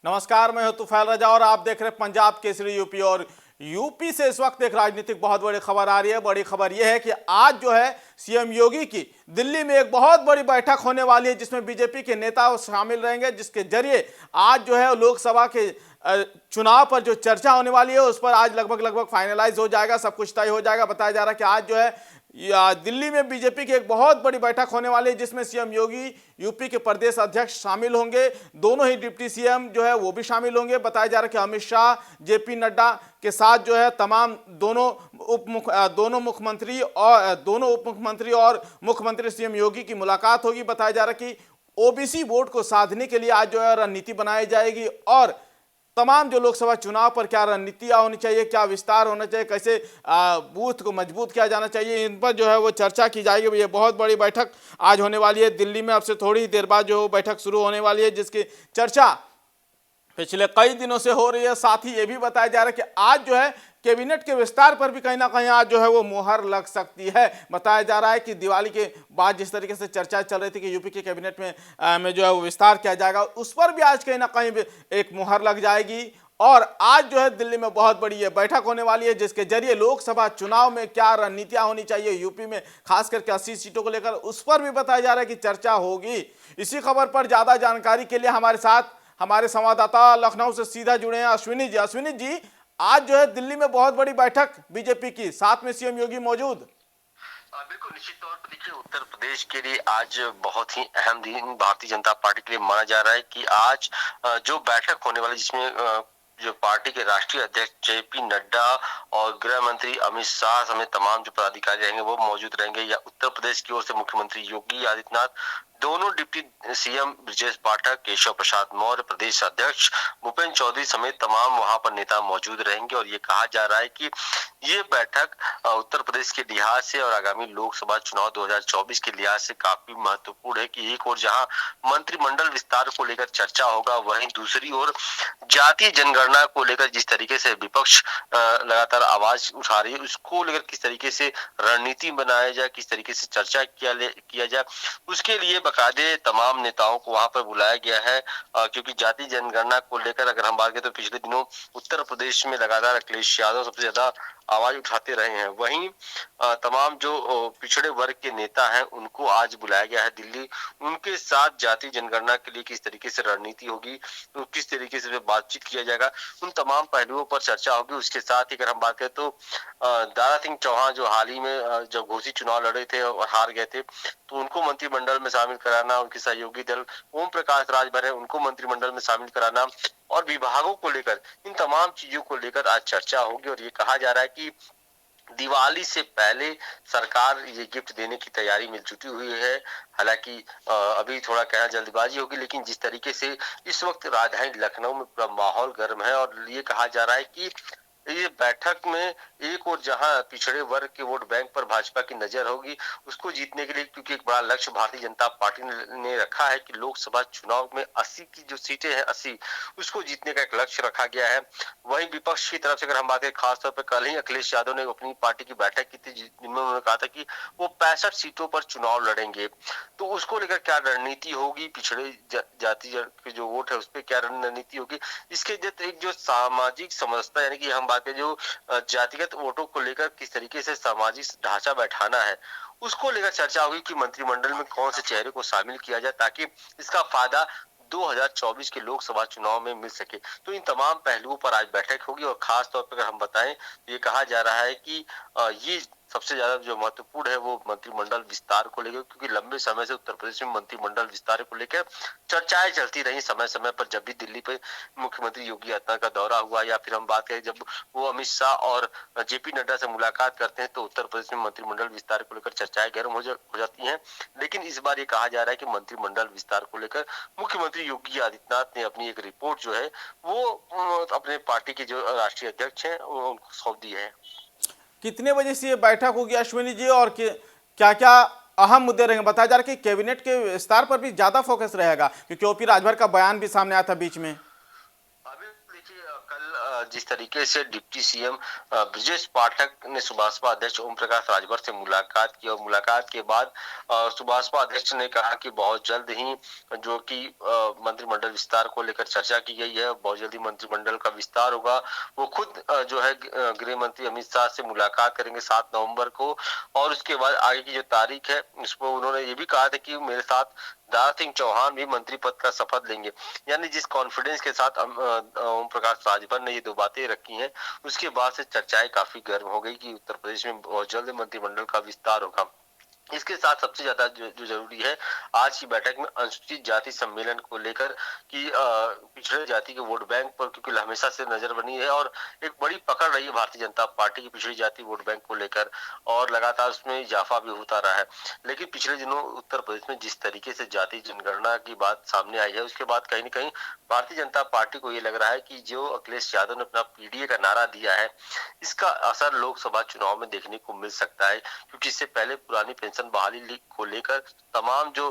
नमस्कार, मैं हूं तुफैल रजा और आप देख रहे हैं पंजाब केसरी यूपी। और यूपी से इस वक्त एक राजनीतिक बहुत बड़ी खबर आ रही है। बड़ी खबर यह है कि आज जो है सीएम योगी की दिल्ली में एक बहुत बड़ी बैठक होने वाली है, जिसमें बीजेपी के नेता शामिल रहेंगे, जिसके जरिए आज जो है लोकसभा के चुनाव पर जो चर्चा होने वाली है उस पर आज लगभग फाइनलाइज हो जाएगा, सब कुछ तय हो जाएगा। बताया जा रहा है कि आज जो है दिल्ली में बीजेपी की एक बहुत बड़ी बैठक होने वाली है, जिसमें सीएम योगी, यूपी के प्रदेश अध्यक्ष शामिल होंगे, दोनों ही डिप्टी सीएम जो है वो भी शामिल होंगे। बताया जा रहा है कि अमित शाह, जेपी नड्डा के साथ जो है तमाम दोनों उप मुख्यमंत्री और मुख्यमंत्री सीएम योगी की मुलाकात होगी। बताया जा रहा है कि ओबीसी वोट को साधने के लिए आज जो है रणनीति बनाई जाएगी और तमाम जो लोकसभा चुनाव पर क्या रणनीतियां होनी चाहिए, क्या विस्तार होना चाहिए, कैसे बूथ को मजबूत किया जाना चाहिए, इन पर जो है वो चर्चा की जाएगी। ये बहुत बड़ी बैठक आज होने वाली है दिल्ली में। अब से थोड़ी ही देर बाद जो बैठक शुरू होने वाली है, जिसकी चर्चा पिछले कई दिनों से हो रही है। साथ ही ये भी बताया जा रहा है कि आज जो है कैबिनेट के विस्तार पर भी कहीं ना कहीं आज जो है वो मुहर लग सकती है। बताया जा रहा है कि दिवाली के बाद जिस तरीके से चर्चा चल रही थी कि यूपी के कैबिनेट में जो है वो विस्तार किया जाएगा, उस पर भी आज कहीं ना कहीं एक मुहर लग जाएगी। और आज जो है दिल्ली में बहुत बड़ी ये बैठक होने वाली है, जिसके जरिए लोकसभा चुनाव में क्या रणनीतियां होनी चाहिए यूपी में, खास करके 80 सीटों को लेकर, उस पर भी बताया जा रहा है कि चर्चा होगी। इसी खबर पर ज्यादा जानकारी के लिए हमारे साथ हमारे संवाददाता लखनऊ से सीधा जुड़े हैं अश्विनी जी। अश्विनी जी, आज जो है दिल्ली में बहुत बड़ी बैठक बीजेपी की, साथ में सीएम योगी मौजूद। बिल्कुल, निश्चित तौर पर देखिए, उत्तर प्रदेश के लिए आज बहुत ही अहम दिन भारतीय जनता पार्टी के लिए माना जा रहा है कि आज जो बैठक होने वाली, जिसमें जो पार्टी के राष्ट्रीय अध्यक्ष जेपी नड्डा और गृह मंत्री अमित शाह समेत तमाम जो पदाधिकारी रहेंगे वो मौजूद रहेंगे। या उत्तर प्रदेश की ओर से मुख्यमंत्री योगी आदित्यनाथ, दोनों डिप्टी सीएम ब्रजेश पाठक, केशव प्रसाद मौर्य, प्रदेश अध्यक्ष भूपेंद्र चौधरी समेत तमाम वहां पर नेता मौजूद रहेंगे। और ये कहा जा रहा है कि ये बैठक उत्तर प्रदेश के लिहाज से और आगामी लोकसभा चुनाव 2024 के लिहाज से काफी महत्वपूर्ण है कि एक और जहां मंत्रिमंडल विस्तार को लेकर चर्चा होगा, वहीं दूसरी ओर जातीय जनगणना को लेकर जिस तरीके से विपक्ष लगातार आवाज उठा रही है, उसको लेकर किस तरीके से रणनीति बनाया जाए, किस तरीके से चर्चा किया जाए, उसके लिए बाकायदे तमाम नेताओं को वहां पर बुलाया गया है। क्योंकि जातीय जनगणना को लेकर अगर हम बात करें तो पिछले दिनों उत्तर प्रदेश में लगातार अखिलेश यादव सबसे ज्यादा आवाज उठाते रहे हैं। वहीं तमाम जो पिछड़े वर्ग के नेता हैं उनको आज बुलाया गया है दिल्ली। उनके साथ जातीय जनगणना के लिए किस तरीके से रणनीति होगी, किस तरीके से बातचीत किया जाएगा, उन तमाम पहलुओं पर चर्चा होगी। उसके साथ ही अगर हम बात करें तो दारा सिंह चौहान जो हाल ही में जब घोषी चुनाव लड़े थे और हार गए थे, तो उनको मंत्रिमंडल में शामिल कराना, उनके सहयोगी दल ओम प्रकाश राजभर है उनको मंत्रिमंडल में शामिल कराना और विभागों को लेकर, इन तमाम चीजों को लेकर आज चर्चा होगी। और ये कहा जा रहा है कि दिवाली से पहले सरकार ये गिफ्ट देने की तैयारी में जुटी हुई है। हालांकि अभी थोड़ा कहना जल्दबाजी होगी, लेकिन जिस तरीके से इस वक्त राजधानी लखनऊ में पूरा माहौल गर्म है और ये कहा जा रहा है कि ये बैठक में एक और जहां पिछड़े वर्ग के वोट बैंक पर भाजपा की नजर होगी, उसको जीतने के लिए, क्योंकि एक बड़ा लक्ष्य भारतीय जनता पार्टी ने रखा है कि लोकसभा चुनाव में 80 की जो सीटें हैं 80, उसको जीतने का एक लक्ष्य रखा गया है। वहीं विपक्ष की तरफ से अगर हम बात करें, खासतौर पर कल ही अखिलेश यादव ने अपनी पार्टी की बैठक की थी, जिनमें उन्होंने कहा था कि वो 65 सीटों पर चुनाव लड़ेंगे। तो उसको लेकर क्या रणनीति होगी, पिछड़े जाति के जो वोट है उस पर क्या रणनीति होगी, इसके एक जो सामाजिक समरसता, यानी कि हम बात करें जो जातिगत वोटों को लेकर किस तरीके से सामाजिक ढांचा बैठाना है, उसको लेकर चर्चा होगी कि मंत्रिमंडल में कौन से चेहरे को शामिल किया जाए ताकि इसका फायदा 2024 के लोकसभा चुनाव में मिल सके। तो इन तमाम पहलुओं पर आज बैठक होगी। और खास तौर पर अगर हम बताएं तो ये कहा जा रहा है कि ये सबसे ज्यादा जो महत्वपूर्ण है वो मंत्रिमंडल विस्तार को लेकर, क्योंकि लंबे समय से उत्तर प्रदेश में मंत्रिमंडल विस्तार को लेकर चर्चाएं चलती रही समय समय पर। जब भी दिल्ली पे मुख्यमंत्री योगी आदित्यनाथ का दौरा हुआ या फिर हम बात करें जब वो अमित शाह और जेपी नड्डा से मुलाकात करते हैं, तो उत्तर प्रदेश में मंत्रिमंडल विस्तार को लेकर चर्चाएं गर्म हो जाती हैं। लेकिन इस बार ये कहा जा रहा है कि मंत्रिमंडल विस्तार को लेकर मुख्यमंत्री योगी आदित्यनाथ ने अपनी एक रिपोर्ट जो है वो अपने पार्टी के जो राष्ट्रीय अध्यक्ष हैं उनको सौंप दी है। कितने बजे से ये बैठक होगी अश्विनी जी, और क्या क्या अहम मुद्दे रहेंगे? बताया जा रहा है कि कैबिनेट के विस्तार पर भी ज्यादा फोकस रहेगा, क्योंकि ओपी राजभर का बयान भी सामने आया था बीच में। अभी देखिए कल जिस तरीके से डिप्टी सीएम ब्रजेश पाठक ने सुभाषपा अध्यक्ष ओम प्रकाश राजभर से मुलाकात की और मुलाकात के बाद सुभाषपा अध्यक्ष ने कहा कि बहुत जल्द ही जो कि मंत्रिमंडल विस्तार को लेकर चर्चा की गई है, बहुत जल्दी मंत्रिमंडल का विस्तार होगा। वो खुद जो है गृह मंत्री अमित शाह से मुलाकात करेंगे 7 नवंबर को और उसके बाद आगे की जो तारीख है उस पर उन्होंने ये भी कहा था कि मेरे साथ दारा सिंह चौहान भी मंत्री पद का शपथ लेंगे। यानी जिस कॉन्फिडेंस के साथ ओम प्रकाश राजभर ने ये दो बातें रखी हैं, उसके बाद से चर्चाएं काफी गर्म हो गई कि उत्तर प्रदेश में बहुत जल्द मंत्रिमंडल का विस्तार होगा। इसके साथ सबसे ज्यादा जो जरूरी है आज की बैठक में अनुसूचित जाति सम्मेलन को लेकर कि पिछड़े जाति के वोट बैंक पर क्योंकि हमेशा से नजर बनी है और एक बड़ी पकड़ रही है भारतीय जनता पार्टी की पिछड़ी जाति वोट बैंक को लेकर और लगातार उसमें इजाफा भी होता रहा है। लेकिन पिछले दिनों उत्तर प्रदेश में जिस तरीके से जाति जनगणना की बात सामने आई है उसके बाद कहीं न कहीं भारतीय जनता पार्टी को ये लग रहा है कि जो अखिलेश यादव ने अपना पीडीए का नारा दिया है इसका असर लोकसभा चुनाव में देखने को मिल सकता है, क्योंकि इससे पहले पुरानी पेंशन बहाली को लेकर तमाम जो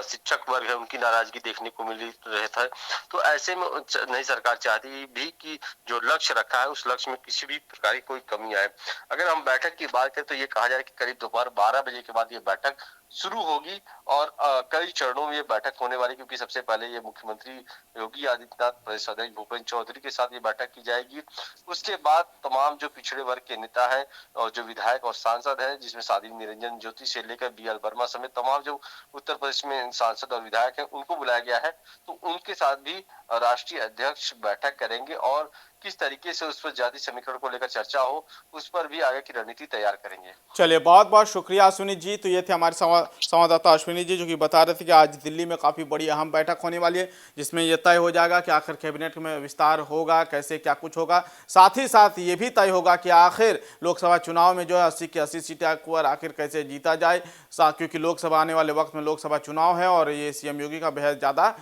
शिक्षक वर्ग है उनकी नाराजगी देखने को मिली रहता है। तो ऐसे में नई सरकार चाहती भी कि जो लक्ष्य रखा है उस लक्ष्य में किसी भी प्रकार की कोई कमी आए। अगर हम बैठक की बात करें तो ये कहा जाए कि करीब दोपहर 12 बजे के बाद ये बैठक शुरू होगी और कई चरणों में ये बैठक होने वाली, क्योंकि सबसे पहले ये मुख्यमंत्री योगी आदित्यनाथ, प्रदेश अध्यक्ष भूपेंद्र चौधरी के साथ ये बैठक की जाएगी। उसके बाद तमाम जो पिछड़े वर्ग के नेता है और जो विधायक और सांसद है, जिसमें साध्वी निरंजन ज्योति से लेकर बीएल वर्मा समेत तमाम जो उत्तर प्रदेश में सांसद और विधायक है उनको बुलाया गया है, तो उनके साथ भी राष्ट्रीय अध्यक्ष बैठक करेंगे और किस तरीके से उस पर जाति समीकरण को लेकर चर्चा हो उस पर भी आगे की रणनीति तैयार करेंगे। चलिए, बहुत बहुत शुक्रिया अश्विनी जी। तो ये थे हमारे संवाददाता अश्विनी जी जो कि बता रहे थे कि आज दिल्ली में काफ़ी बड़ी अहम बैठक होने वाली है जिसमें यह तय हो जाएगा कि आखिर कैबिनेट में विस्तार होगा, कैसे क्या कुछ होगा। साथ ही साथ ये भी तय होगा कि आखिर लोकसभा चुनाव में जो है 80 की 80 सीटें को आखिर कैसे जीता जाए, क्योंकि लोकसभा आने वाले वक्त में लोकसभा चुनाव है और ये सीएम योगी का बेहद ज़्यादा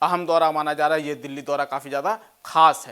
अहम दौरा माना जा रहा है। ये दिल्ली दौरा काफ़ी ज़्यादा खास है।